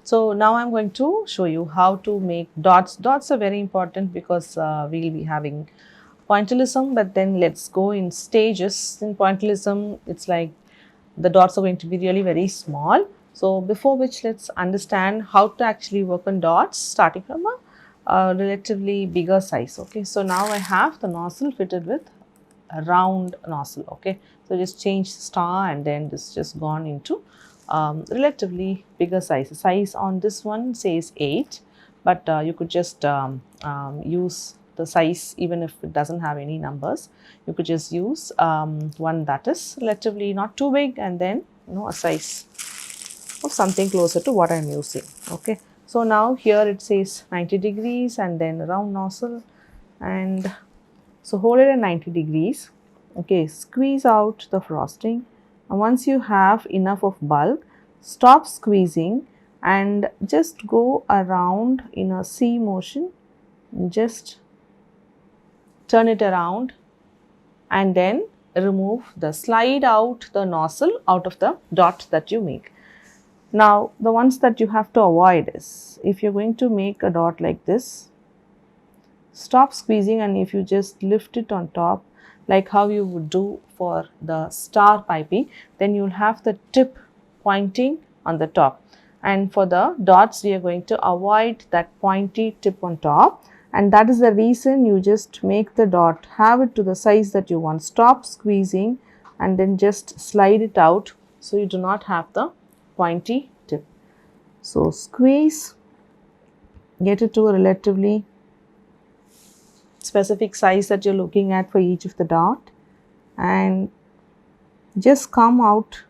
So now I'm going to show you how to make dots. Dots are very important because we'll be having pointillism, but then let's go in stages. In pointillism, it's like the dots are going to be really very small. So before which, let's understand how to actually work on dots starting from a relatively bigger size. Okay, so now I have the nozzle fitted with a round nozzle. Okay, so just change star and then this just gone into relatively bigger size. The size on this one says 8, but you could just use the size even if it doesn't have any numbers. You could just use one that is relatively not too big and then a size of something closer to what I'm using. Okay, so now here it says 90 degrees and then round nozzle, and so hold it at 90 degrees. Okay, squeeze out the frosting, and once you have enough of bulk, stop squeezing and just go around in a C motion. Just turn it around and then slide out the nozzle out of the dot that you make. Now the ones that you have to avoid is, if you're going to make a dot like this, stop squeezing, and if you just lift it on top like how you would do for the star piping, then you'll have the tip pointing on the top. And for the dots, we are going to avoid that pointy tip on top, and that is the reason you just make the dot, have it to the size that you want, stop squeezing and then just slide it out so you do not have the pointy tip. So squeeze, get it to a relatively specific size that you're looking at for each of the dot, and just come out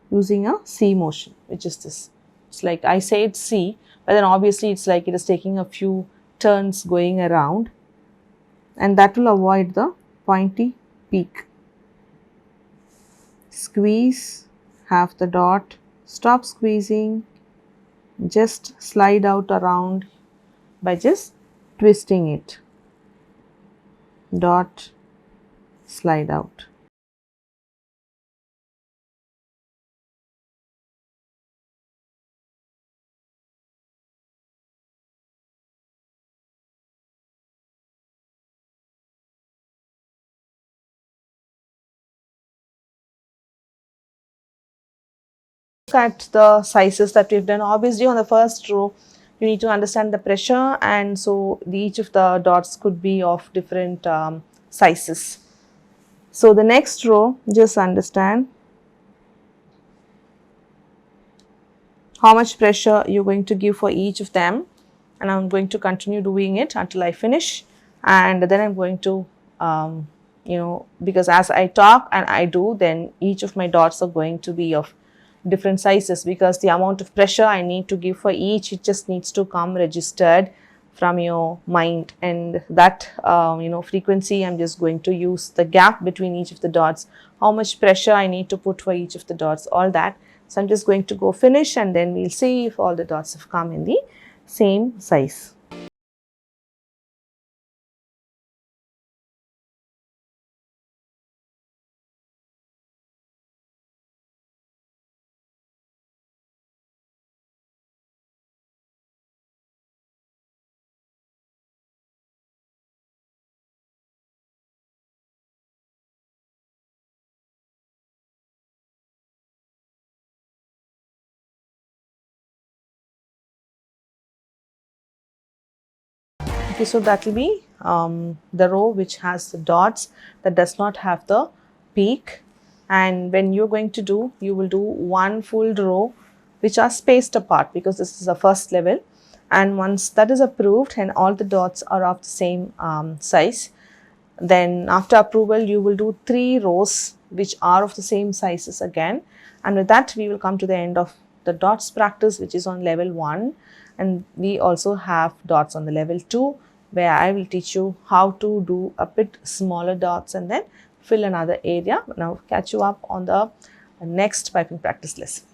using a C motion, which is this. It's like I say it's C, but then obviously it's like it is taking a few turns going around, and that will avoid the pointy peak. Squeeze, have the dot, stop squeezing, just slide out around by just twisting it. Dot, slide out. Look at the sizes that we've done. Obviously on the first row you need to understand the pressure, and so each of the dots could be of different sizes. So the next row, just understand how much pressure you're going to give for each of them, and I'm going to continue doing it until I finish, and then I'm going to because as I talk and I do, then each of my dots are going to be of different sizes, because the amount of pressure I need to give for each, it just needs to come registered from your mind, and that frequency I'm just going to use the gap between each of the dots, how much pressure I need to put for each of the dots, all that. So I'm just going to go finish, and then we'll see if all the dots have come in the same size. Okay, so that will be the row which has the dots, that does not have the peak, and when you're going to do, you will do one full row which are spaced apart, because this is the first level, and once that is approved and all the dots are of the same size, then after approval you will do 3 rows which are of the same sizes again, and with that we will come to the end of the dots practice, which is on level 1, and we also have dots on the level 2, where I will teach you how to do a bit smaller dots and then fill another area. Now catch you up on the next piping practice lesson.